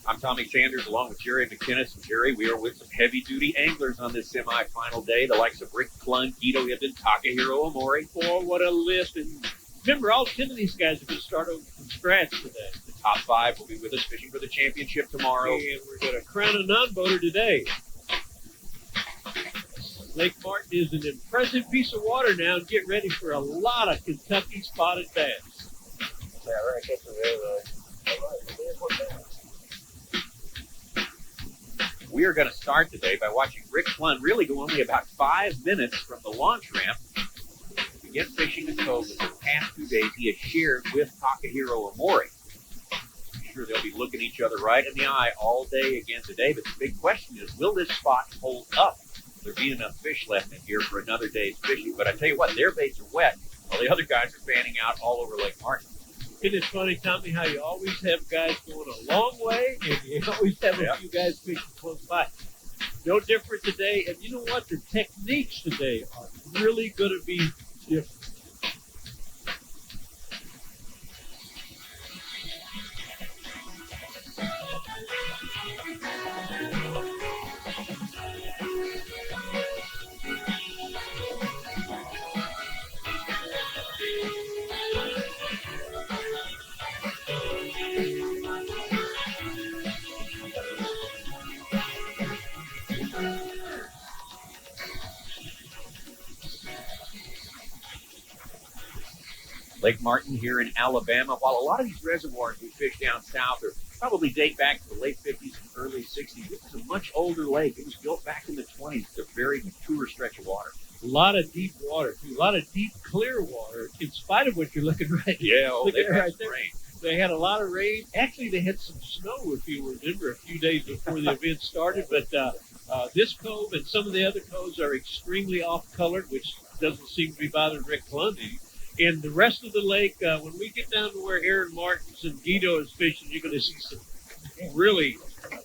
I'm Tommy Sanders along with Jerry McKinnis. And Jerry, we are with some heavy-duty anglers on this semi-final day, the likes of Rick Klund, Guido Ibden, Takahiro Omori. Oh, what a list. And remember, all 10 of these guys are going to start over from scratch today. The top 5 will be with us fishing for the championship tomorrow. And we're going to crown a non-boater today. Lake Martin is an impressive piece of water now, and get ready for a lot of Kentucky spotted bass. Yeah, we're going to catch them there, though. We are going to start today by watching Rick Klund really go only about 5 minutes from the launch ramp to begin fishing the cove that the past 2 days he has shared with Takahiro Omori. I'm sure they'll be looking each other right in the eye all day again today, but the big question is, will this spot hold up? Will there be enough fish left in here for another day's fishing? But I tell you what, their baits are wet, while the other guys are fanning out all over Lake Martin. Isn't it funny, Tommy, how you always have guys going a long way, and you always have a few guys fishing close by. No different today, and you know what? The techniques today are really going to be different. Lake Martin here in Alabama. While a lot of these reservoirs we fish down south are probably date back to the late 50s and early 60s, this is a much older lake. It was built back in the 20s. It's a very mature stretch of water. A lot of deep water, too. A lot of deep, clear water, in spite of what you're looking right now. Yeah, they've had right there. Rain. They had a lot of rain. Actually, they had some snow, if you remember, a few days before the event started. But this cove and some of the other coves are extremely off-colored, which doesn't seem to be bothering Rick Klund. And the rest of the lake, when we get down to where Aaron Martins and Guido is fishing, you're going to see some really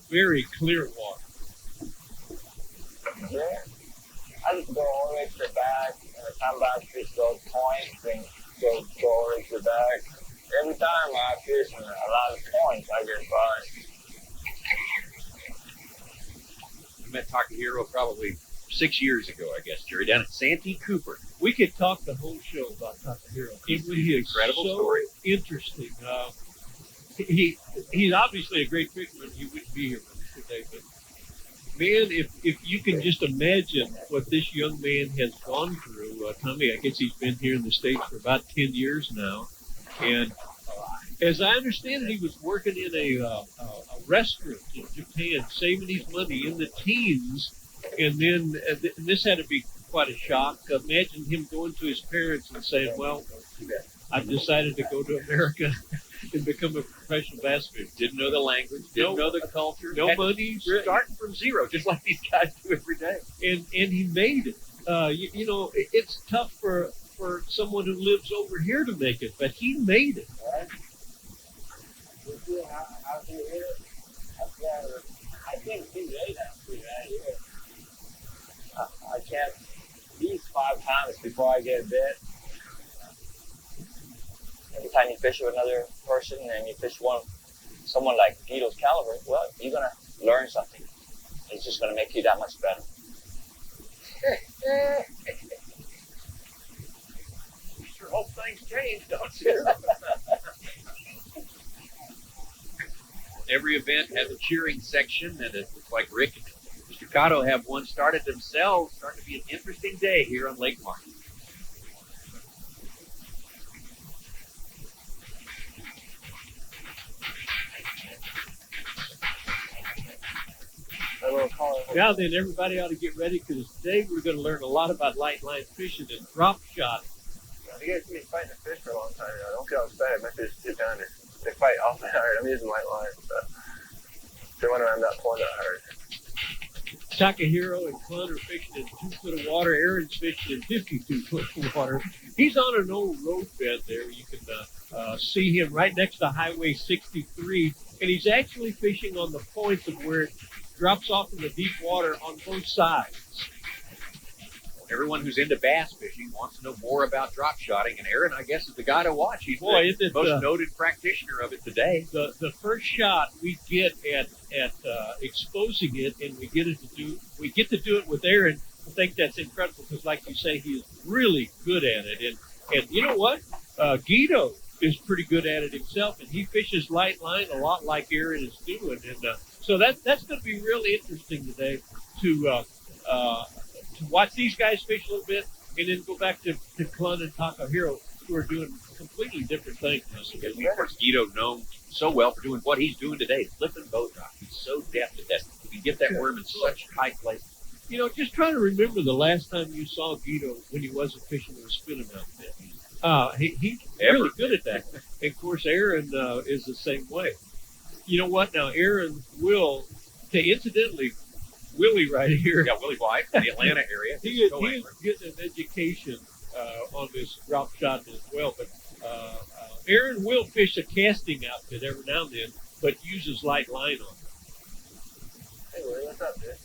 very clear water. Yeah. I just go all the way to the back, and I come back, fish those points, and go all the way to the back. Every time I fish a lot of points, I get by. I met Takahiro probably 6 years ago, I guess, Jerry, down at Santee Cooper. We could talk the whole show about Takahiro. He's incredible so story. Interesting. He's obviously a great fisherman. He wouldn't be here with us today. But man, if you can just imagine what this young man has gone through, Tommy, I guess he's been here in the States for about 10 years now. And as I understand it, he was working in a restaurant in Japan, saving his money in the teens. And then this had to be quite a shock. Imagine him going to his parents and saying, well, I've decided to go to America and become a professional bass fisher. Didn't know the language, didn't know the culture. No money. Starting from zero, just like these guys do every day. And he made it. You know, it's tough for someone who lives over here to make it, but he made it. Right? I think he's late right here. I catch these 5 times before I get bit. Every time you fish with another person and you fish someone like Guido's caliber, well, you're going to learn something. It's just going to make you that much better. You sure hope things change, don't you? Every event has a cheering section, and it looks like Rick and Mr. Cotto have one started themselves. Starting to be an interesting day here on Lake Martin. Now then, everybody ought to get ready, because today we're going to learn a lot about light line fishing and drop shot. You guys see me fighting a fish for a long time now. Don't get upset. My fish sit down there. They fight awfully hard. I'm using light lines, but they wonder I'm not pulling that hard. Takahiro and Klund are fishing in 2 foot of water. Aaron's fishing in 52 foot of water. He's on an old road bed there. You can see him right next to Highway 63, and he's actually fishing on the points of where it drops off in the deep water on both sides. Everyone who's into bass fishing wants to know more about drop shotting, and Aaron, I guess, is the guy to watch. He's the most noted practitioner of it today. The first shot we get at exposing it, and we get to do it with Aaron. I think that's incredible because, like you say, he is really good at it. And you know what? Guido is pretty good at it himself, and he fishes light line a lot like Aaron is doing. And so that's going to be really interesting today to watch these guys fish a little bit, and then go back to Clun and Takahiro, who are doing completely different things. Of course, Guido known so well for doing what he's doing today, flipping boat drop. He's so deft at that. He can get that worm in such tight places. You know, just trying to remember the last time you saw Guido when he wasn't fishing with a spinning outfit. He's really good at that. And of course, Aaron is the same way. You know what? Now, Aaron will, incidentally, Willie right here. Yeah, Willie White from the Atlanta area. He is getting an education on this drop shot as well. But Aaron will fish a casting outfit every now and then, but uses light line on it. Hey, Willie, what's up, dude?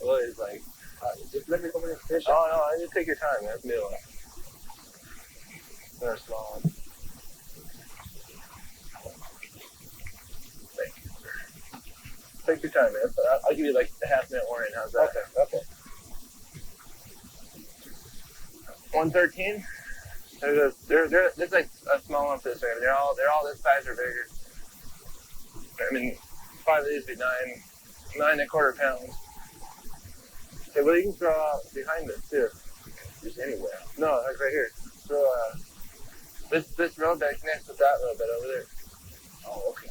Willie's like, just let me come in and fish. Oh, no, just take your time, man. Middle. They're small. Thank you, sir. Take your time, man. I'll give you like a half-minute warning. How's that? Okay. 113. There's like a small one for this area. They're all this size or bigger. I mean, 5 of these would be 9.25 pounds. Okay, well, you can throw out behind this too. Just anywhere. No, like right here. Throw this road bed connects with that road bed over there. Oh, okay.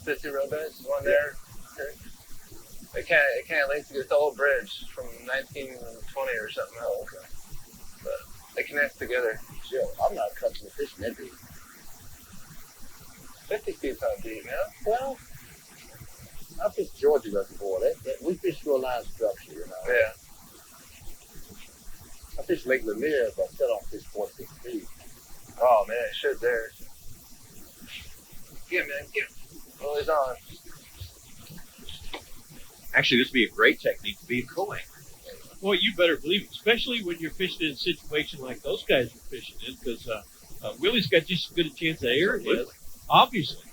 This two road beds, one there. It can't link to this old bridge from 1920 or something. Oh, okay. But they connect together. Joe, I'm not cutting the fish that deep. 50 feet's not deep, man. Well, I fish Georgia Reservoir. We fish through a line structure, you know. Yeah. I fish Lake Lanier, but I still don't fish 46 feet. Oh, man, it should there. Get him, man, get him. Oh, he's on. Actually, this would be a great technique to be a co-angler. Boy, you better believe it, especially when you're fishing in a situation like those guys are fishing in, because Willie's got just as good a chance as Aaron is, obviously.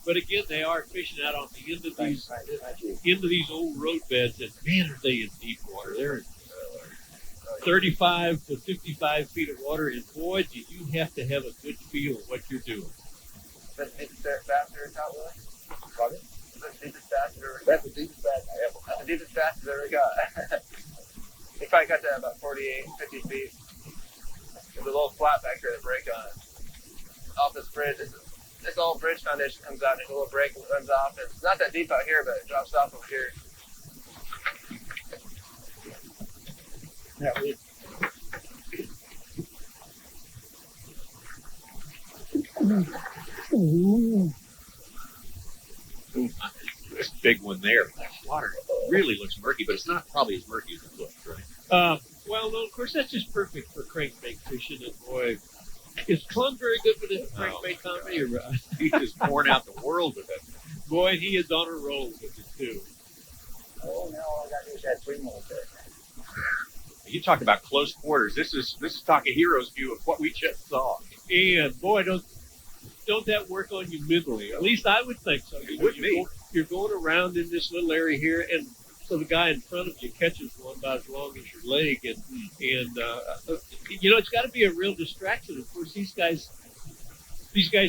But again, they are fishing out on the end of these old road beds, and man, are they in deep water. They're in 35 to 55 feet of water, and boy, do you have to have a good feel of what you're doing. That's the deepest bass ever caught, Willie? Pardon? That's the deepest bass ever caught. That's the deepest bass I ever That's caught. the deepest bass I've ever got. He probably got that about 48, 50 feet. There's a little flat back here to break on it. Off this bridge, this old bridge foundation comes out and there's a little break that runs off. It's not that deep out here, but it drops off over here. Yeah, This big one there. That water really looks murky, but it's not probably as murky as it looks, right? Well, no, of course, that's just perfect for crankbait fishing, and boy, is Clun very good with his crankbait comedy? Or, He's just pouring out the world with it. boy, he is on a roll with it, too. oh, now all I got to do is add 3 more there. You talk about close quarters. This is Takahiro's view of what we just saw. And boy, don't that work on you mentally? At least I would think so. It would be. You're going around in this little area here, and so the guy in front of you catches one about as long as your leg, and you know, it's got to be a real distraction. Of course, these guys'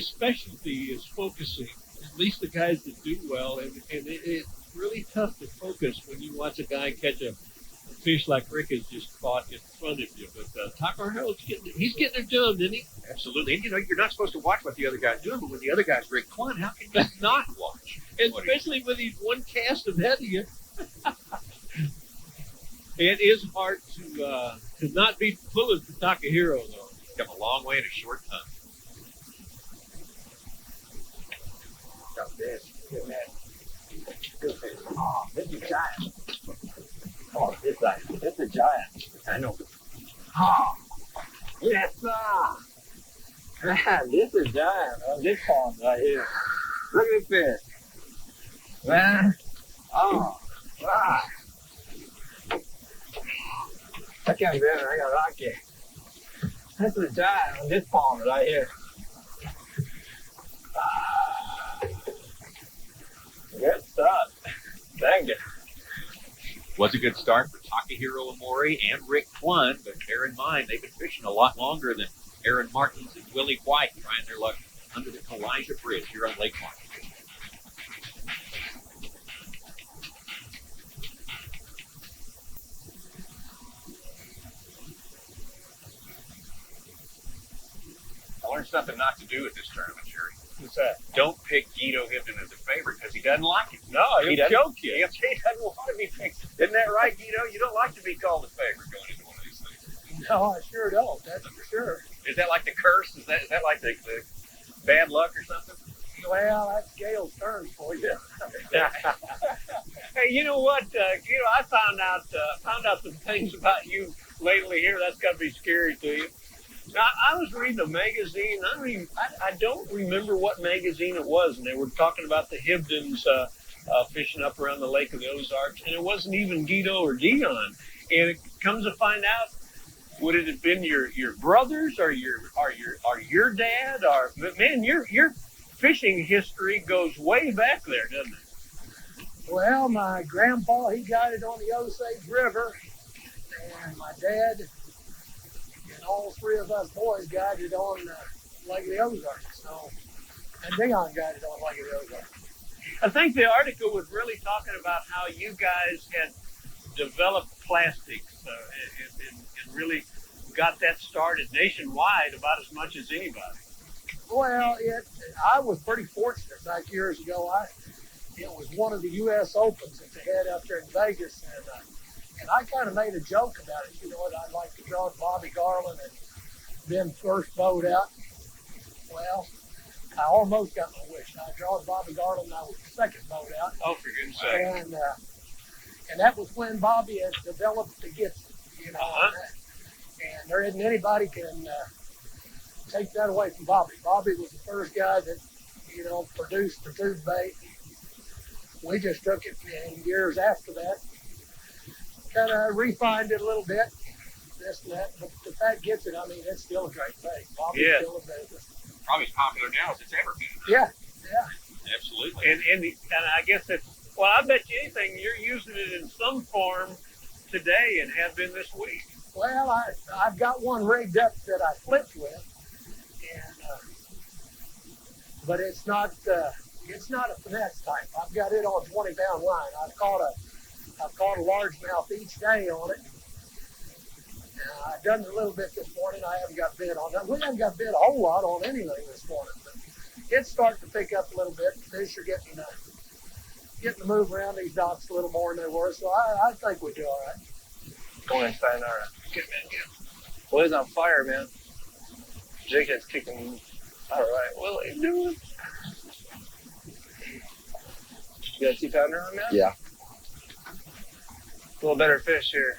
specialty is focusing. At least the guys that do well, and it's really tough to focus when you watch a guy catch a fish like Rick has just caught in front of you. But Takahiro, he's getting it done, isn't he? Absolutely. And, you know, you're not supposed to watch what the other guy's doing, but when the other guy's Rick Clun, how can you not watch? Especially when he's one cast ahead of you. It is hard to not be pulling for Takahiro, though. He's come a long way in a short time. Got this. Good man. Good fish. Oh, this is giant. Oh, it's a giant. I know. Oh, yes, sir. Man, this is giant. This pond right here. Look at this fish. Man. Oh, ah. That can't be better. I got lucky. That's the giant on this palm right here. Good stuff. Thank you. Was a good start for Takahiro Omori and Rick Clunn, but bear in mind they've been fishing a lot longer than Aaron Martins and Willie White, trying their luck under the Kalijah Bridge here on Lake Martin. I learned something not to do at this tournament, Jerry. What's that? Don't pick Guido Hibden as a favorite because he doesn't like it. No, He he'll doesn't. choke you. He doesn't want to be picked. Isn't that right, Guido? You don't like to be called a favorite going into one of these things. No, I sure don't. That's for sure. Is that like the curse? Is that like the bad luck or something? Well, that's Gail's turn for you. Hey, you know what? I found out some things about you lately here. That's got to be scary to you. Now, I was reading a magazine. I don't remember what magazine it was, and they were talking about the Hibdens fishing up around the Lake of the Ozarks, and it wasn't even Guido or Dion. And it comes to find out, would it have been your brothers or your dad? Or man, your fishing history goes way back there, doesn't it? Well, my grandpa, he got it on the Osage River, and my dad and all three of us boys got it on Lake of the Ozarks. So, and Dion got it on Lake of the Ozarks. I think the article was really talking about how you guys had developed plastics and really got that started nationwide about as much as anybody. Well, I was pretty fortunate back years ago. It was one of the U.S. Opens that they had up there in Vegas, and I kind of made a joke about it. You know what? I'd like to draw Bobby Garland and then first boat out. Well, I almost got my wish. I drawed Bobby Garland, and I was the second boat out. Oh, for goodness sake. And that was when Bobby had developed the Gibson, you know. And there isn't anybody can take that away from Bobby. Bobby was the first guy that, you know, produced the tube bait. We just took it, and years after that, kind of refined it a little bit, this and that. But the Fat Gibson, I mean, it's still a great bait. Bobby's still a business. Probably as popular now as it's ever been. Yeah. Absolutely. And I guess well, I bet you anything, you're using it in some form today and have been this week. Well, I've got one rigged up that I flipped with, and but it's not a finesse type. I've got it on 20-pound line. I've caught a largemouth each day on it. I've done it a little bit this morning. I haven't got bid on that. We haven't got bid a whole lot on anything this morning, but it's starting to pick up a little bit. Fish are getting to move around these docks a little more than they were, so I think we do all right. Morning, Sayonara. Good man, good. Boy's on fire, man. Jake is kicking. All right, what are you doing? You got a 2-pounder on, man? Yeah. A little better fish here.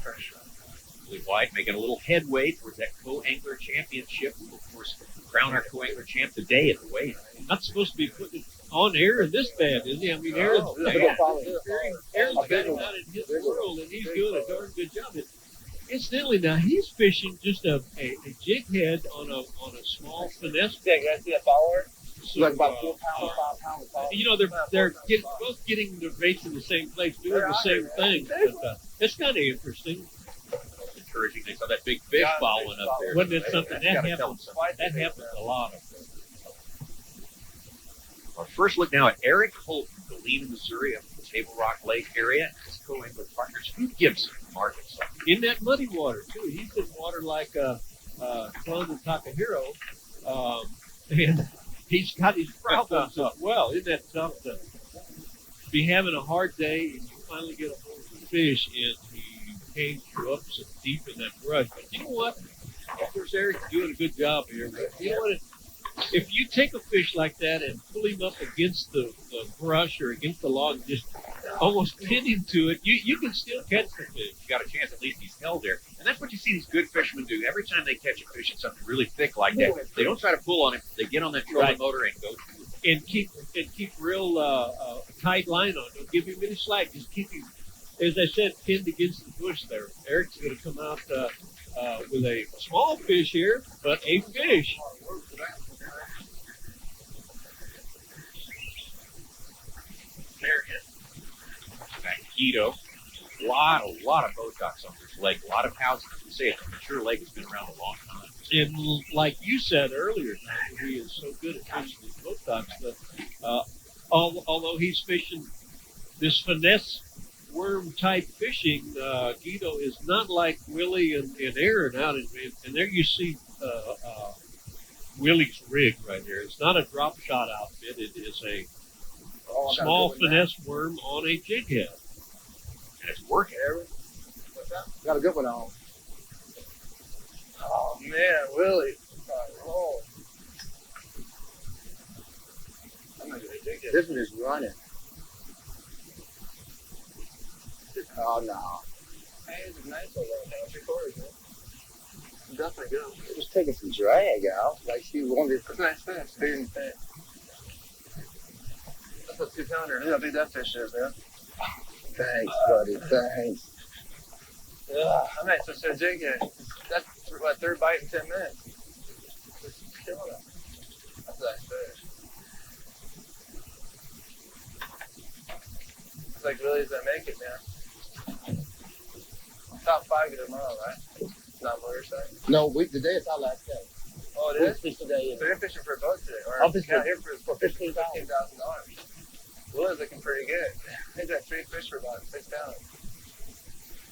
Pressure. Willie White making a little headway towards that co-angler championship. We will, of course, crown our co-angler champ today at the weigh-in. Not supposed to be putting it on Aaron this bad, is he? I mean, Aaron's got him out in his world, and he's doing a darn good job. Incidentally, now he's fishing just a jig head on a small finesse. Yeah, you guys see a follower? So, Like about 4 pounds, 5 pounds. you know, they're both getting their baits in the same place, doing the same thing. But it's kind of interesting. Encouraging. They saw that big fish following up there. Wasn't it something that Gotta tell happens? them That happens a lot. Our first look now at Eric Holton, Galena, Missouri, up in the Table Rock Lake area. His co-angler partner, Steve Gibson, from Arkansas. In that muddy water too. He's in water like Clunn and Takahiro, and he's got his problems as well. Isn't that tough to be having a hard day and you finally get a hold of the fish and he hangs you up so deep in that brush? But you know what? Of course, Eric's doing a good job here. But you know what? If you take a fish like that and pull him up against the brush or against the log, just almost pin him to it, you can still catch the fish. You got a chance, at least he's held there. And that's what you see these good fishermen do. Every time they catch a fish in something really thick like that, they don't try to pull on him. They get on that trolling Right. motor and go. And keep real tight line on. Don't give him any slack. Just keep him, as I said, pinned against the bush there. Eric's going to come out with a small fish here, but a fish. Back to Guido. A lot of boat docks on this lake. A lot of houses. You say it's a mature lake. It's been around a long time. And like you said earlier, he is so good at fishing these boat docks that although he's fishing this finesse worm type fishing, Guido is not like Willie and Aaron out in, and there you see Willie's rig right here. It's not a drop shot outfit. It is a small finesse worm on a jig head. And it's working. Got a good one on. Oh man, Willie. Oh. This one is running. Oh no. Hey, it's a nice one though. How much recorders, man? Definitely good. It was taking some drag out. Like she wanted. That's a nice fish. Bigger than fish. That's a 2-pounder. Look how big that fish is, man. Thanks, buddy. Thanks. Yeah, I might switch to a jig head. That's what, third bite in 10 minutes. Just killing it. That's a nice fish. It's like Willie's gonna make it, man. Top 5 get tomorrow, right? Not what you're saying. No, today is our last day. Oh, it is? Fish today. So you're fishing for a boat today? Or I'm fishing here for $15,000. Willie's looking pretty good. He's got 3 fish for about 6 pounds.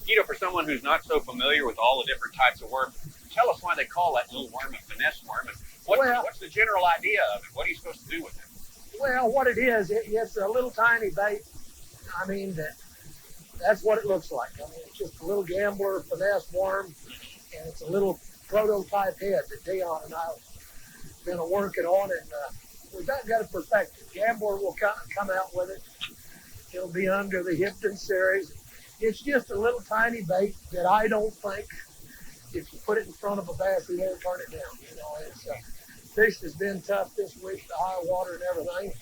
Guido, for someone who's not so familiar with all the different types of worm, tell us why they call that little worm a finesse worm, and what's the general idea of it? What are you supposed to do with it? Well, what it is, it's a little tiny bait. I mean, that's what it looks like. I mean, it's just a little gambler finesse worm, and it's a little prototype head that Dion and I have been working on, and we've got it perfected. Gambler will come out with it. It'll be under the Hipton series. It's just a little tiny bait that I don't think, if you put it in front of a bass, he won't turn it down. You know, it's fish has been tough this week, the high water and everything.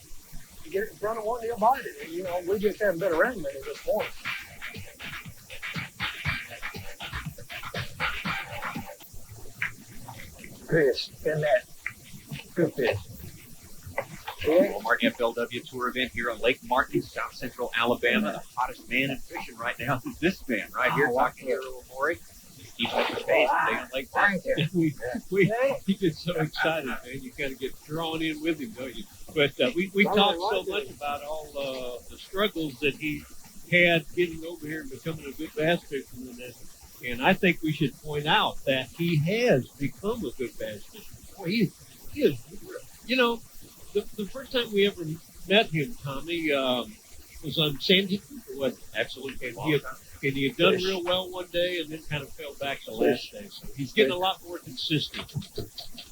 You get it in front of one, he'll bite it. And, you know, we just haven't been around many this morning. Fish. Spin that. Good fish. Well, Martin FLW Tour event here on Lake Martin, South Central Alabama. The hottest man in fishing right now is this man right here, Takahiro Omori. He's up his face today on Lake Martin. You get so excited, man. You kind of get drawn in with him, don't you? But we talked so much about all the struggles that he had getting over here and becoming a good bass fisherman. And I think we should point out that he has become a good bass fisherman. Boy, he is, you know, the first time we ever met him, Tommy, was on Sandy. What? Absolutely. And he had done real well one day and then kind of fell back the last day. So he's getting a lot more consistent.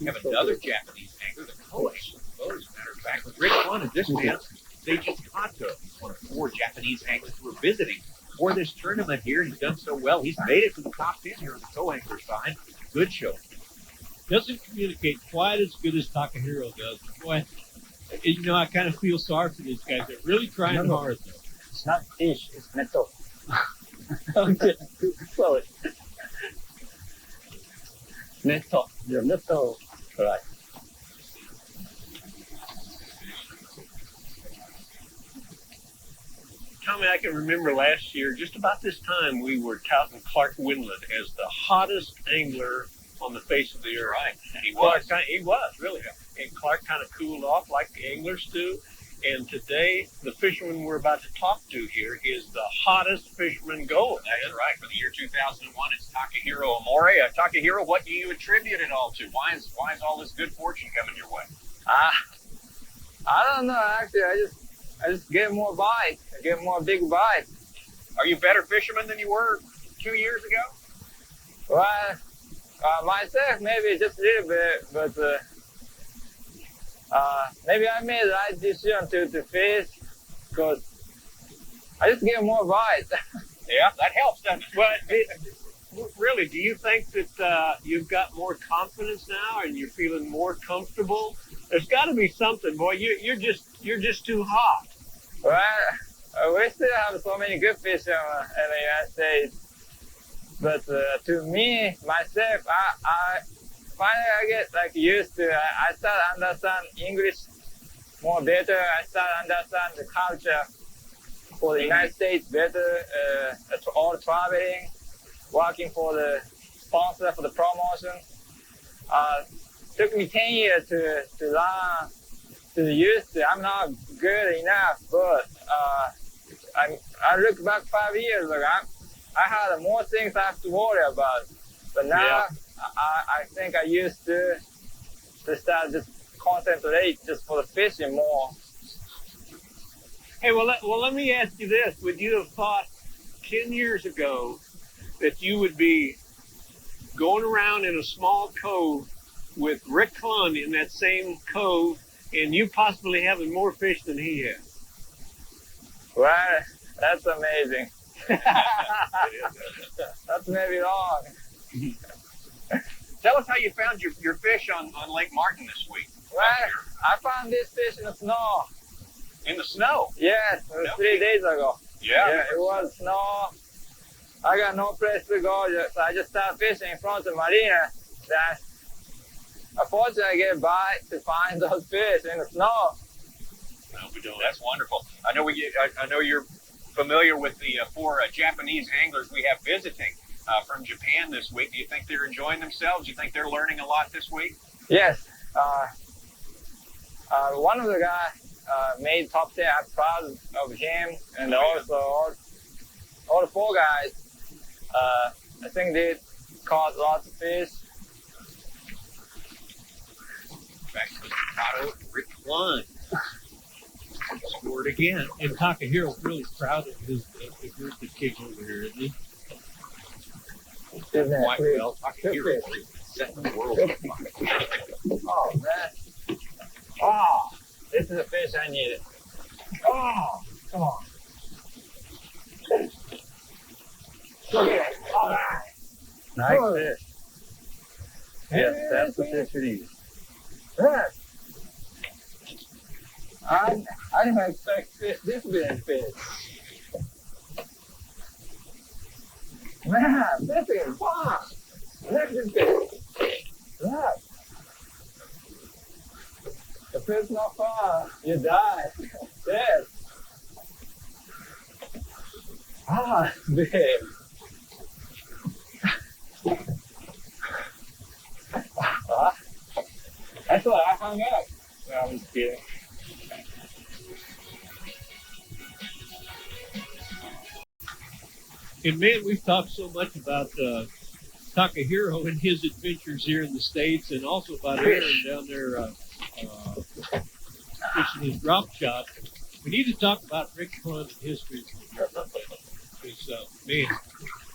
We have another Japanese angler, the Koei. As a matter of fact, with Rick One and this man, Seiji Kato. He's one of 4 Japanese anglers who are visiting for this tournament here. He's done so well. He's made it to the top 10 here on the co-angler side. Good show. Doesn't communicate quite as good as Takahiro does. Boy, you know, I kind of feel sorry for these guys. They're really trying hard, though. It's not fish. It's metal. Okay. Slow it. Metal. You're metal. Right. Tommy, I can remember last year, just about this time, we were touting Clark Winland as the hottest angler on the face of the earth. Right. He was. He was, really. And Clark kind of cooled off like the anglers do. And today, the fisherman we're about to talk to here is the hottest fisherman going. That's right. For the year 2001, it's Takahiro Omori. Takahiro, what do you attribute it all to? Why is all this good fortune coming your way? I don't know. Actually, I just get more bites. I get more big bites. Are you a better fisherman than you were 2 years ago? Well, myself maybe just a little bit, but maybe I made the right decision to fish because I just get more bites. Yeah, that helps, doesn't it? But really, do you think that you've got more confidence now and you're feeling more comfortable? There's got to be something, boy. You're just too hot. Well, we still have so many good fish in the United States. But to me, myself, I finally I get like used to. I start understand English more better. I start understand the culture for the United States better. All traveling, working for the sponsor for the promotion. Took me 10 years to learn to use it. I'm not good enough, but I look back 5 years ago. I had more things I have to worry about, but now I think I used to start just concentrate just for the fishing more. Hey, well, let me ask you this: would you have thought 10 years ago that you would be going around in a small cove with Rick Clunn in that same cove, and you possibly having more fish than he has? Well, that's amazing. That's maybe wrong. Tell us how you found your fish on Lake Martin this week. Well, I found this fish in the snow. In the snow? Yes, it was 3 days ago. Yeah. It was snow. I got no place to go, so I just started fishing in front of the marina. Then, unfortunately, I get by to find those fish in the snow. No, we don't. That's wonderful. I know you're familiar with the 4 Japanese anglers we have visiting from Japan this week. Do you think they're enjoying themselves? Do you think they're learning a lot this week? Yes. One of the guys made top 10. I'm proud of him, and also all the 4 guys. I think they caught lots of fish. Back to the Tato, Rick Clunn. Scored again. And Takahiro's really proud of the group that came over here, isn't he? Quite well. Takahiro setting the world on fire. Oh, man. Oh, this is a fish I needed. Oh, come on. Look at it. All right. Nice Oh. fish. Yes, that's the fish it is. Yes. I didn't expect this big fish. Man, this is fun. Look at this. Look. If it's not fun, you die. Yes. Ah, big. That's why I hung up. No, I'm just kidding. And man, we've talked so much about Takahiro and his adventures here in the States, and also about Aaron down there fishing his drop shot. We need to talk about Rick Clunn and his fishing. Because, man,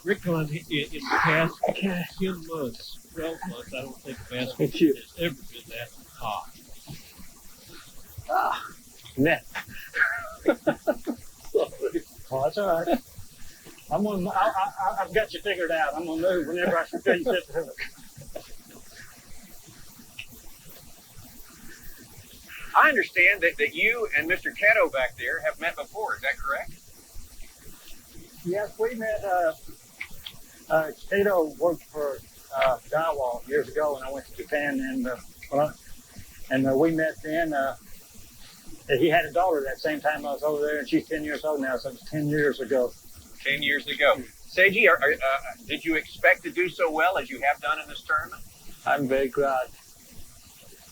Rick Clunn in the past 10 months, 12 months, I don't think bass fishing has ever been that hot. Ah, net. Oh, that's all right. I've got you figured out. I'm gonna move whenever I feel you set the hook. I understand that you and Mr. Keto back there have met before. Is that correct? Yes, we met. Kato worked for Daiwa years ago, and I went to Japan, and we met then. He had a daughter that same time I was over there, and she's 10 years old now, so it's 10 years ago. 10 years ago. Seiji, did you expect to do so well as you have done in this tournament? I'm very glad.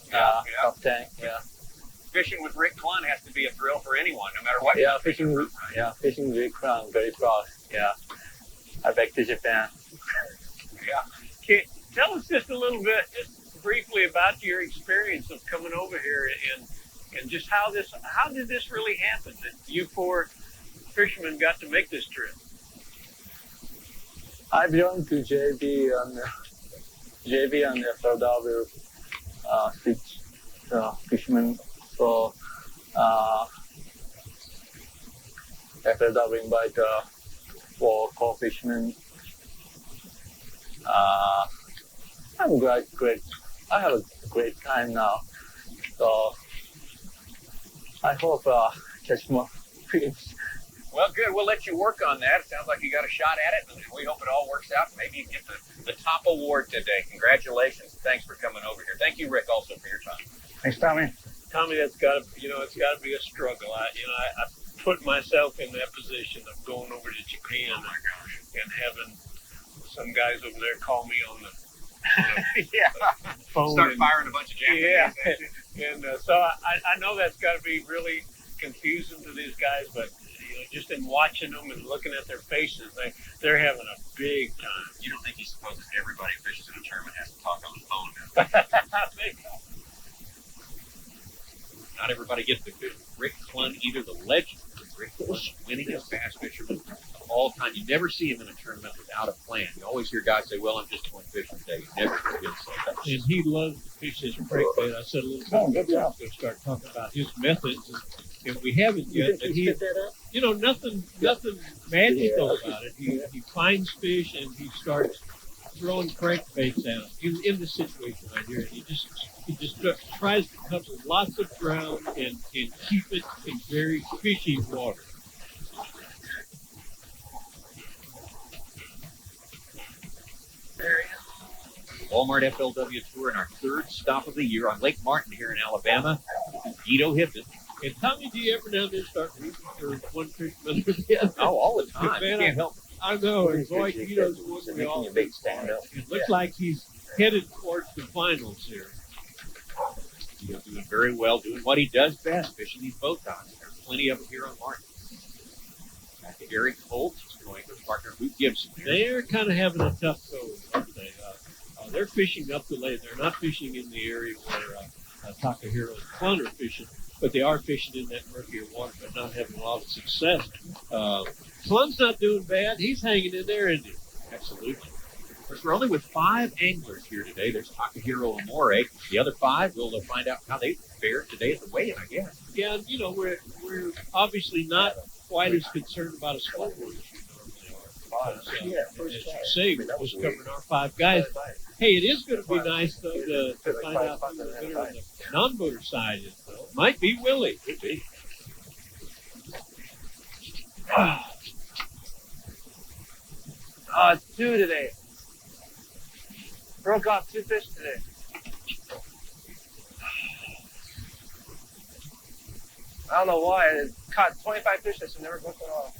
Top 10, yeah. Fishing with Rick Clunn has to be a thrill for anyone, no matter what. Yeah, fishing with Rick Clunn, I'm very proud. Yeah. I'm back to Japan. Yeah. Tell us just a little bit, just briefly, about your experience of coming over here and just how did this really happen that you 4 fishermen got to make this trip? I belong to JB and FLW fishermen. So FLW invite for core fishermen. I'm great. I have a great time now. So I hope catch more fish. Well, good. We'll let you work on that. It sounds like you got a shot at it, and we hope it all works out. Maybe you get the top award today. Congratulations. Thanks for coming over here. Thank you, Rick, also for your time. Thanks, Tommy. Tommy, that's got to, it's got to be a struggle. I put myself in that position of going over to Japan and having some guys over there call me on the phone. Start firing a bunch of Japanese. Yeah. And so I know that's got to be really confusing to these guys, but just in watching them and looking at their faces, they're having a big time. You don't think he supposes everybody who fishes in a tournament has to talk on the phone, does Not everybody gets to fish with Rick Clunn, either the legend, Rick Clunn, winningest bass fisherman of all time. You never see him in a tournament without a plan. You always hear guys say, well, I'm just going fishing today. You never hear him say that. And he loves to fish his crankbait. I said a little bit ago, I was going to start talking about his methods. And we haven't yet, but nothing magical about it. He finds fish and he starts throwing crankbaits out in the situation right here. He just tries to cover lots of ground and keep it in very fishy water. Walmart FLW Tour and our third stop of the year on Lake Martin here in Alabama. Guido Hipton. And Tommy, do you ever now and then start rooting for one fisherman or the other? Oh, all the time. Man, You can't help it. I know. And boy, Guido's one we all big stand up. It looks like he's headed towards the finals here. Guido's doing very well, doing what he does best, fishing these boat docks. There's plenty of them here on Martin. Back to Gary Colt, going with partner Luke Gibson. They're kind of having a tough go, aren't they? They're fishing up the lake. They're not fishing in the area where Takahiro and Clunn are fishing, but they are fishing in that murkier water, but not having a lot of success. Clunn's not doing bad. He's hanging in there, isn't he? Absolutely. Of course, we're only with 5 anglers here today. There's Takahiro Amore. The other 5, we'll find out how they fared today at the weigh-in, I guess. Yeah, we're obviously not quite as concerned about a scoreboard as you normally are. As you say, we're just covering our 5 guys. Hey, it is going to be nice, though, to find out who the winner on the non-boater side is, though. Might be Willie. Could be. It's 2 today. Broke off 2 fish today. I don't know why. I caught 25 fish this and never broke one off.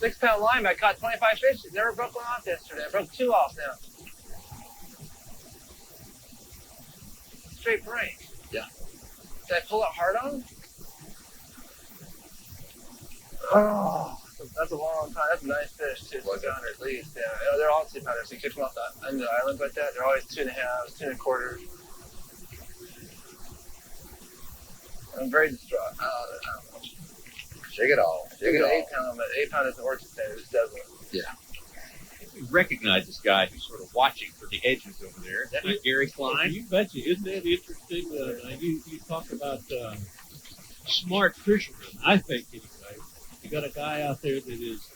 6-pound line, I caught 25 fish. Never broke one off yesterday. I broke 2 off now. Straight brain. Yeah. Did I pull it hard on? Oh, that's a long time. That's a nice fish, too. 2 pounder at least. Yeah, they're all 2 pounders. You catch them off the islands like that. They're always 2.5, 2.25. I'm very distraught. Shake it off. Shake it off. 8-pound, but 8-pound doesn't work today. It just doesn't. Yeah. We recognize this guy who's sort of watching for the edges over there. Is that not Gary Klein? You betcha. Isn't that interesting? You talk about smart fishermen, I think, anyway. You got a guy out there that is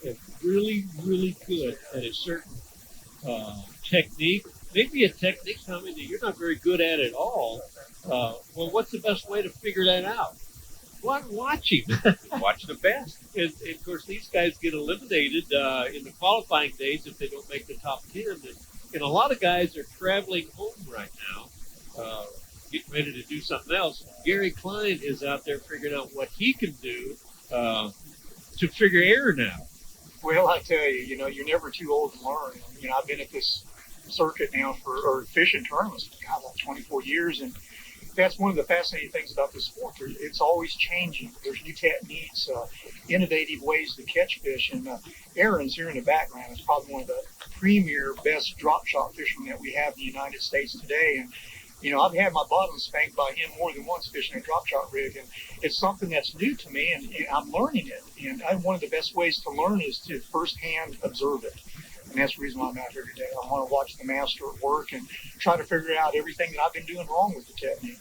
really, really good at a certain technique. Maybe a technique, Tommy, that you're not very good at all. Well, what's the best way to figure that out? Watch him. Watch the best. And of course, these guys get eliminated in the qualifying days if they don't make the top 10. And a lot of guys are traveling home right now, getting ready to do something else. Gary Klein is out there figuring out what he can do to figure air now. Well, I tell you, you're never too old to learn. I've been at this circuit now or fishing tournaments for like 24 years, and that's one of the fascinating things about this sport. It's always changing. There's new techniques, innovative ways to catch fish. And Aaron's here in the background is probably one of the premier, best drop shot fishermen that we have in the United States today. And I've had my bottom spanked by him more than once fishing a drop shot rig, and it's something that's new to me, and I'm learning it. And one of the best ways to learn is to firsthand observe it. And that's the reason why I'm out here today. I want to watch the master at work and try to figure out everything that I've been doing wrong with the technique.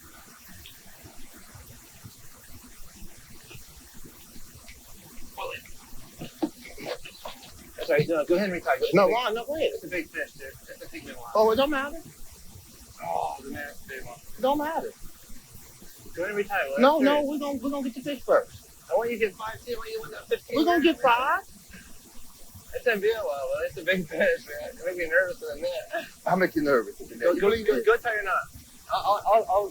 Sorry, no, go ahead and retire. No, Ron, no, wait. It's a big fish, dude. It's a big one. Oh, it don't matter. Oh, the man's big one. It don't matter. Go ahead and retire. Will. No, That's no, serious. we're gonna get the fish first. I want you to get 5 too. I want you to win that 15. We're gonna get 5. It's gonna be a while, though. It's a big fish, man. It makes me nervous in a minute. I'll make you nervous. Go tie your knot.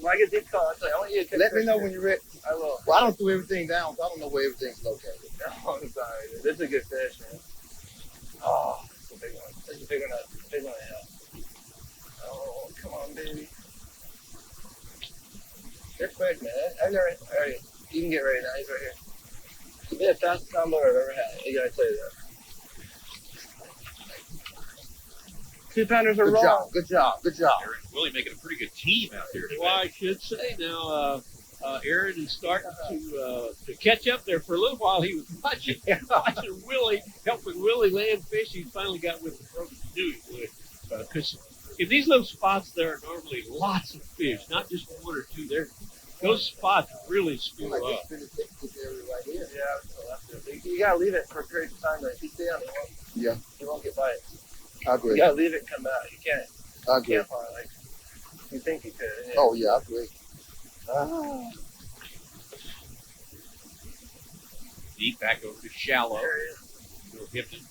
When I get deep call, I'll tell you, I want you to take Let me fish know here. when you're ready. I will. Well, I don't do everything down, so I don't know where everything's located. Oh, I'm sorry, dude. This is a good fish, man. Oh, it's a big one. It's a big one. Big one, yeah. Oh, come on, baby. They're quick, man. I've never. Alright, you can get ready now. He's right here. He's the fastest combo I've ever had. You gotta tell you that. 2-pounders are Good raw. job, good job, good job. Aaron and Willie making a pretty good team out there today. Well, I should say now, Aaron is starting to catch up there. For a little while, he was watching Willie, helping Willie land fish. He finally got with the program to do it. Because in these little spots, there are normally lots of fish, not just 1 or 2. Those spots really spew Like up. this area right here. Yeah, that's it. You gotta leave it for a period of time, but if you stay on it, you won't get bites. I You agree. gotta leave it and come back. You can't. I agree. Can't farm like you think you could. Yeah. Oh yeah, I agree. Deep back over to shallow. There it is. Little Hipton.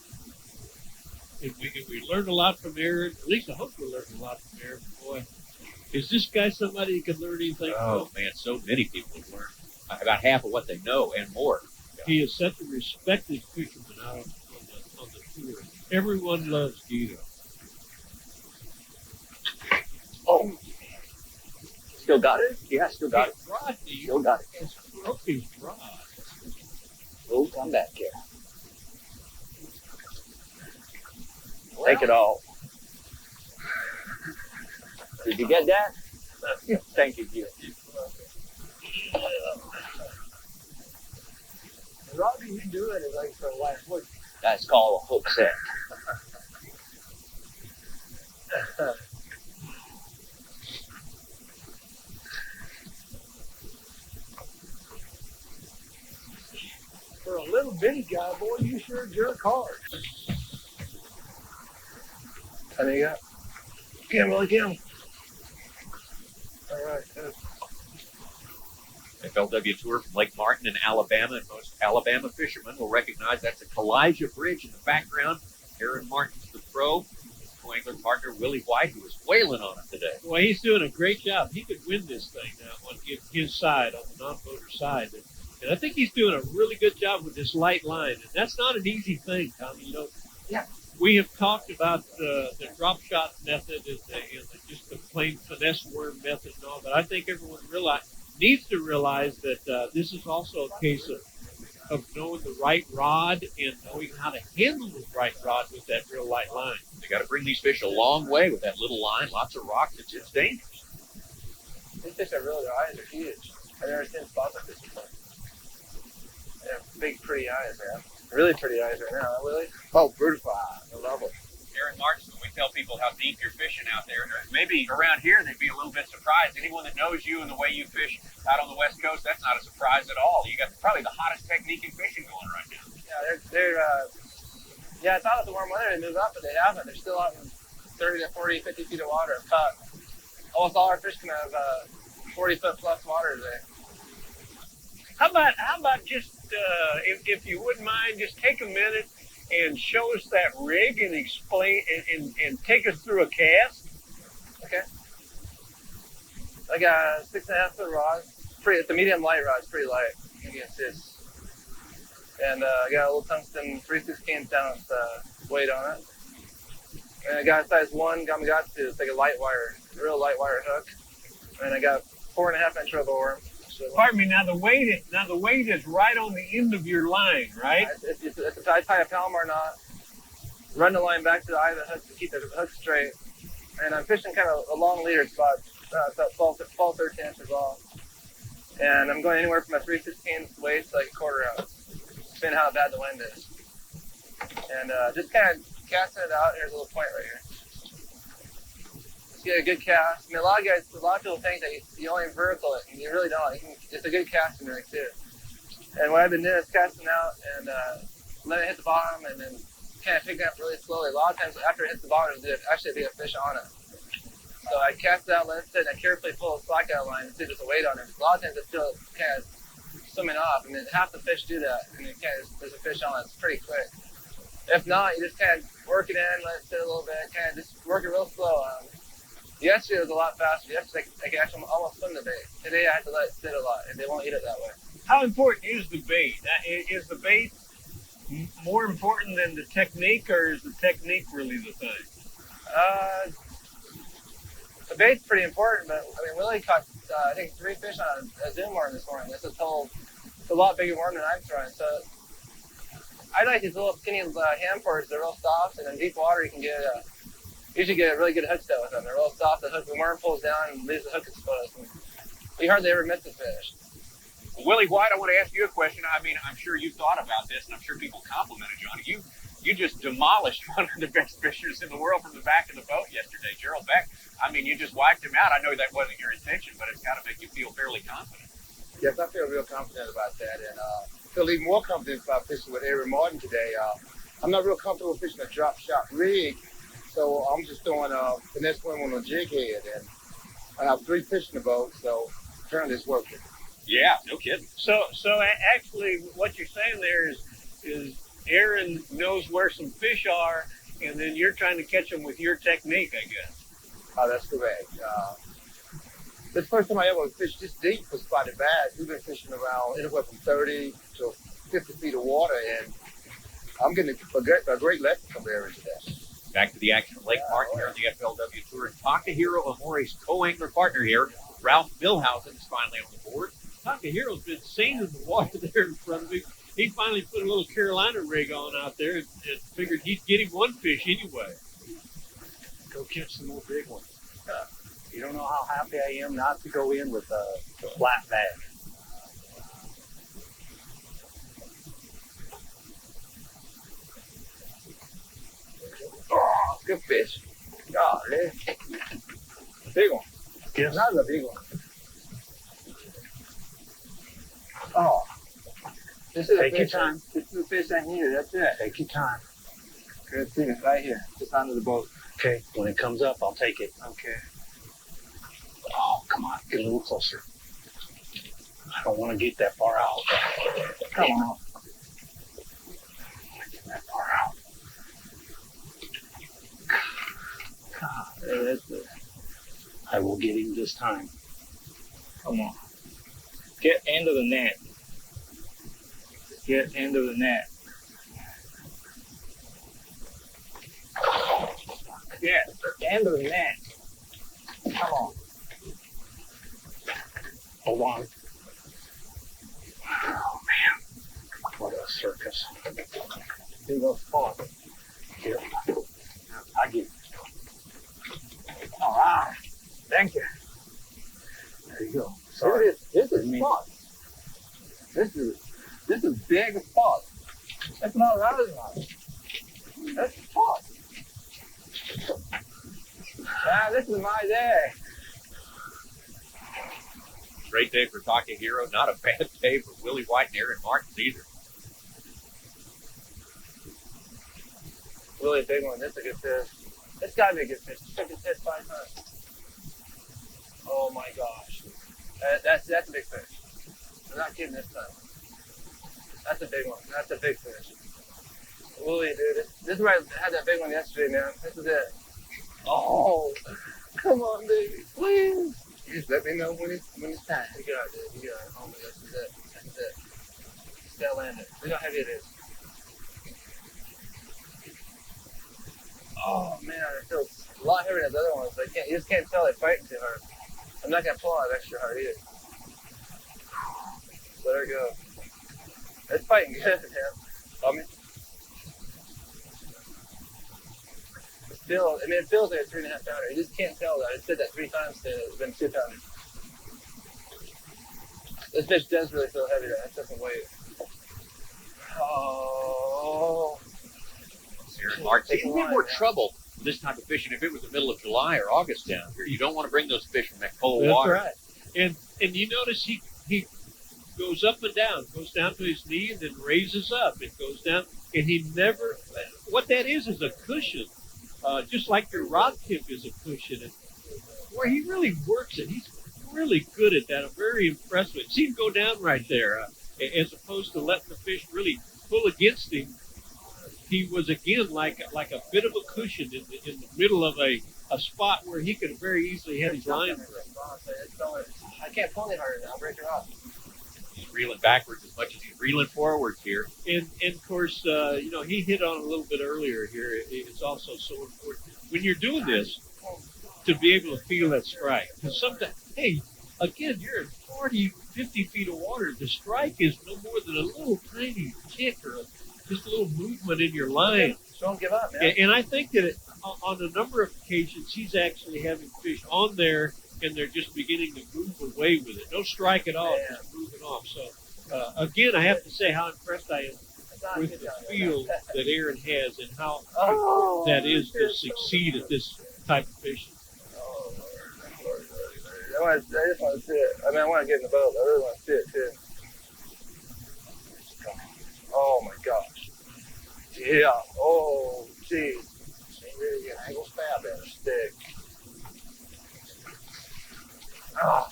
If we learned a lot from Aaron, at least I hope we learned a lot from Aaron. Boy, is this guy somebody you can learn anything Oh, from? man, so many people have learned about half of what they know and more. He is such a respected fisherman out on the tour. Everyone loves Guido. Oh. Still got it? Yeah, still got it. Rodney Still got it. has broke his rod. We'll come back here. Take it all. Did you get that? Thank you, Gio. Robbie, you do it like for the last week. That's called a hook set. For a little bitty guy, boy, you sure jerk hard. How many you got? Get him, Willie, get him. All right, good. FLW Tour from Lake Martin in Alabama, and most Alabama fishermen will recognize that's a Kalijah Bridge in the background. Aaron Martin's the pro. Co-angler partner Willie White, who was whaling on it today. Well, he's doing a great job. He could win this thing now on his side, on the non-boater side. And I think he's doing a really good job with this light line. And that's not an easy thing, Tommy. You know, we have talked about the drop shot method and just the plain finesse worm method and all, but I think everyone needs to realize that this is also a case of knowing the right rod and knowing how to handle the right rod with that real light line. They got to bring these fish a long way with that little line, lots of rocks. It's dangerous. These fish are really, their eyes are huge. I've never seen spots like this before. They have big, pretty eyes, man. Really pretty eyes right now, huh, Willie? Oh, beautiful eyes. I love it. Aaron Martin, when we tell people how deep you're fishing out there, maybe around here they'd be a little bit surprised. Anyone that knows you and the way you fish out on the West Coast, that's not a surprise at all. You got probably the hottest technique in fishing going right now. Yeah, I thought with the warm weather they'd move up, but they haven't. They're still out in 30 to 40, 50 feet of water. Caught almost all our fish come out of 40-foot plus water today. How about just, if you wouldn't mind, just take a minute and show us that rig and explain and take us through a cast? Okay. I got a 6.5-foot rod. It's a medium light rod. It's pretty light against this. And I got a little tungsten 3/16 ounce weight on it. And I got a size 1 Gamakatsu. It's like a light wire, real light wire hook. And I got 4.5-inch robo worm. Pardon me. Now the weight is right on the end of your line, right? I tie a Palomar knot, run the line back to the eye of the hook to keep the hook straight, and I'm fishing kind of a long leader spot, about 12, 13 inches long, and I'm going anywhere from a 3/16 weight to like a 1/4 ounce, depending how bad the wind is, and just kind of casting it out. Here's a little point right here. Get a good cast. I mean, a lot of people think that you only vertical it, and you really don't. It's a good casting rig too. And what I've been doing is casting out and letting it hit the bottom, and then kind of picking up really slowly. A lot of times after it hits the bottom, there's actually a big fish on it. So I cast it out, let it sit, and I carefully pull the slack out of the line and see if there's a weight on it. A lot of times it's still kind of swimming off. I mean, half the fish do that, and it kind of, there's a fish on it. It's pretty quick. If not, you just kind of work it in, let it sit a little bit, kind of just work it real slow. Yesterday was a lot faster. Yesterday I could actually almost swim the bait. Today I have to let it sit a lot, and they won't eat it that way. How important is the bait? Is the bait more important than the technique, or is the technique really the thing? The bait's pretty important, but I mean, Willie caught I think 3 fish on a zoom worm this morning. This is it's a lot bigger worm than I'm throwing. So I like these little skinny hand porters. They're real soft, and in deep water you can usually get a really good hook set with them. They're real soft. The worm pulls down and leaves the hook exposed. And you hardly ever miss a fish. Willie White, I want to ask you a question. I mean, I'm sure you've thought about this, and I'm sure people complimented you on it. You just demolished one of the best fishers in the world from the back of the boat yesterday, Gerald Beck. I mean, you just wiped him out. I know that wasn't your intention, but it's got to make you feel fairly confident. Yes, I feel real confident about that, and feel even more confident about fishing with Aaron Martin today. I'm not real comfortable fishing a drop shot rig, so I'm just throwing a finesse swim on a jig head, and I have 3 fish in the boat, so currently it's working. Yeah, no kidding. So actually, what you're saying there is Aaron knows where some fish are, and then you're trying to catch them with your technique, I guess. Oh, that's correct. This is the first time I ever fished this deep for spotted bass. We've been fishing around anywhere from 30 to 50 feet of water, and I'm getting a great lesson from Aaron today. Back to the action at Lake Martin here on the FLW Tour. Takahiro Amore's co-angler partner here, Ralph Milhausen, is finally on the board. Takahiro's been seen in the water there in front of him. He finally put a little Carolina rig on out there and figured he'd get him one fish anyway. Go catch some more big ones. You don't know how happy I am not to go in with a flat bag. Oh, good fish. Golly. Big one. Yes. Another big one. Oh. This is Take your fish. time. This is the fish I needed. That's it. Take your time. Good thing it's right here, just under the boat. Okay, when it comes up, I'll take it. Okay. Oh, come on, get a little closer. I don't want to get that far out. Come on. Get that far out. Hey, that's it. I will get him this time. Come on. Get into the net. Get into the net. Get into the net. Come on. Hold on. Oh, man. What a circus. Big old spot. Here. I get it. All right. Thank you. There you go. Look Sorry. at this. This is spot. This is big spot. That's not rising line. That's spot. Ah, this is my day. Great day for Takahiro. Not a bad day for Willie White and Aaron Martins either. Really big one. That's a good fish. It's got to be a good fish. Took his head 5 times. Oh my gosh. That's a big fish. I'm not kidding this time. That's a big one. That's a big fish. Willie, dude. This is where I had that big one yesterday, man. This is it. Oh, come on, baby. Please. Just let me know when it's time. You got it, dude. You got it. Oh my gosh, this is it. This is it. Just gotta land it. Look how heavy it is. Oh man, it feels a lot heavier than the other ones. But you just can't tell they're fighting too hard. I'm not gonna pull on it extra hard either. Let her go. It's fighting good, man. It feels like a 3.5 pounder. You just can't tell that. I said that 3 times today. It's been 2 pounders. This fish does really feel heavy though. That doesn't weigh. Oh. Aaron Martins. You'd have more trouble with this type of fishing if it was the middle of July or August down here. You don't want to bring those fish from that cold water. That's right. And you notice he goes up and down, goes down to his knee and then raises up. It goes down, and he never. what that is a cushion, just like your rod tip is a cushion. And boy, he really works it. He's really good at that. I'm very impressed with it. See him go down right there, as opposed to letting the fish really pull against him. He was again like a bit of a cushion in the middle of a spot where he could very easily have his line through. I can't pull any harder now. I'll break her off. He's reeling backwards as much as he's reeling forwards here. And of course, he hit on a little bit earlier here. It's also so important when you're doing this to be able to feel that strike. Because sometimes, hey, again, you're at 40, 50 feet of water. The strike is no more than a little tiny tick or just a little movement in your line. So don't give up, man. And I think that on a number of occasions, he's actually having fish on there, and they're just beginning to move away with it. No strike at all, just moving off. So, again, I have to say how impressed I am with the feel that Aaron has and how that is to succeed at this type of fishing. I just want to see it. I mean, I want to get in the boat, but I really want to see it, too. Oh, my gosh. Yeah. Oh, geez. Ain't really getting angle stab in a stick. Ah.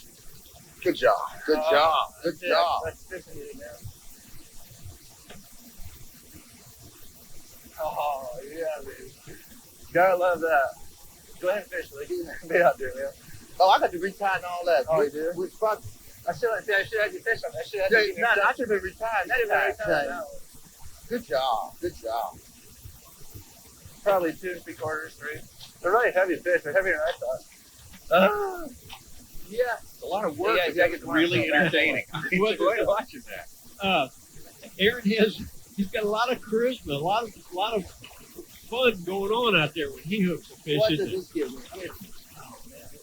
Good job. Good job. Good job. That's fishing it now. Oh, yeah, baby. Gotta love that. Go ahead and fish, Lee. Be out there, man. Oh, I got to retie and all that. Oh, boy. you did? Which spot? I should have had you fish on that. I should have been retired. Not even retired. No. Good job. Good job. Probably 2 3/4, 3. They're really heavy fish. They're heavier than I thought. Yeah, it's a lot of work. Yeah, It's yeah, get really the entertaining. I enjoyed watching that. Aaron he's got a lot of charisma, a lot of fun going on out there when he hooks a fish. What does Isn't it? this give me?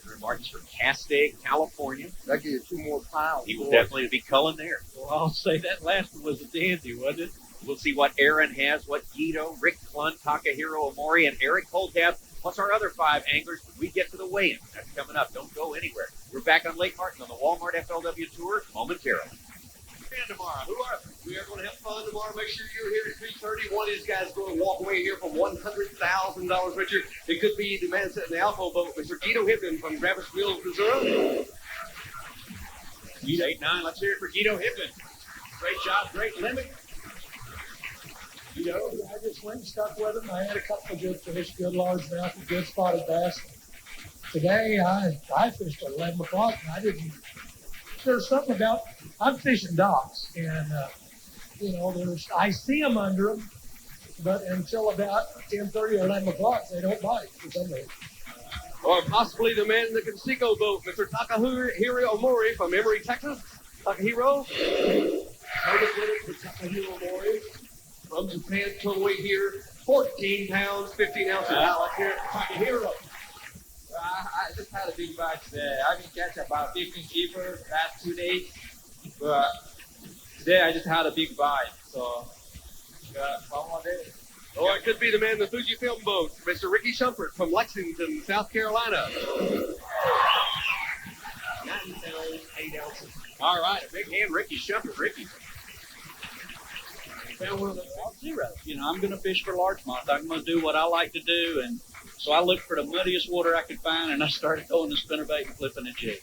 Aaron Martin's from Castaic, California. That gives you 2 more pounds. He will boy. definitely be culling there. Well, I'll say that last one was a dandy, wasn't it? We'll see what Aaron has, what Guido, Rick Clun, Takahiro Omori, and Eric Holt have, plus our other 5 anglers when we get to the weigh-in. That's coming up. Don't go anywhere. We're back on Lake Martin on the Walmart FLW Tour momentarily. And tomorrow, who are we are going to have fun tomorrow. Make sure you're here at 3:30. One of these guys is going to walk away here from $100,000, Richard. It could be the man sitting in the alpha boat, Mr. Guido Hippen from Travis Mills, Missouri. He's 8-9. Let's hear it for Guido Hippen. Great shot, great limit. Guido, I just went and stuck with him. I had a couple of good fish, good largemouth, and good spotted bass. Today, I fished at 11 o'clock, and I didn't. There's something about, I'm fishing docks, and, I see them under them, but until about 10:30 or 11 o'clock, they don't bite for some reason. Or possibly the man in the Conseco boat, Mr. Takahiro Omori from Emory, Texas. Takahiro. Bonus winner for Takahiro Omori from Japan. Total weight here, 14 pounds, 15 ounces. Let's hear it for Takahiro. I just had a big bite today. I've been catching about 15 keepers last 2 days, but today I just had a big bite. So, one more day. Or it could be the man in the Fujifilm boat, Mr. Ricky Shumpert from Lexington, South Carolina. 9 pounds, 8 ounces. All right, a big hand, Ricky Shumpert. Ricky. Found one of the zeros. I'm going to fish for largemouth. I'm going to do what I like to do, and so I looked for the muddiest water I could find, and I started throwing the spinnerbait and flipping a jig.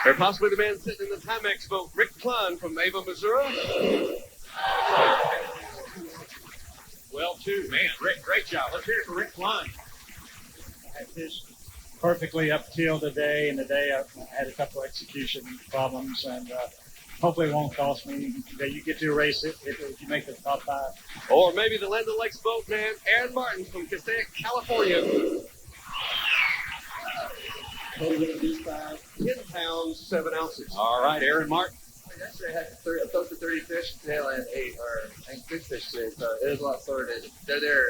Or possibly the man sitting in the Timex boat, Rick Clun from Ava, Missouri. Well, too, man. Rick, great job. Let's hear it for Rick Clun. I fished perfectly up till today, and today I had a couple execution problems, and hopefully it won't cost me. That you get to erase it if you make the top 5. Or maybe the Land O'Lakes boat man, Aaron Martin from Castaic, California. Total weight of these 5, 10 pounds, 7 ounces. All right, Aaron Martin. Yesterday I had close to 30 fish. Today I had 8 or 6 fish today, so it was a lot slower today. They're there.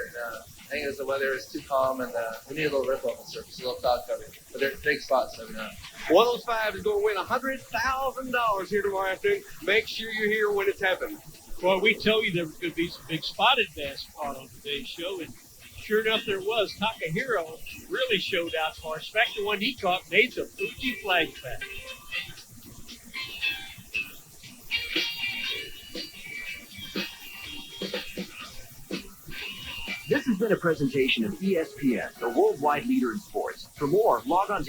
I think it was the weather was too calm, and we need a little ripple on the surface, a little cloud cover. But they're big spots, so One of those 5 is going to win $100,000 here tomorrow afternoon. Make sure you're here when it's happening. Well, we tell you there was going to be some big spotted bass caught on today's show, and sure enough there was. Takahiro really showed out for us. In fact, the one he caught made some Fuji flag bass. This is been a presentation of ESPN, the worldwide leader in sports. For more, log on to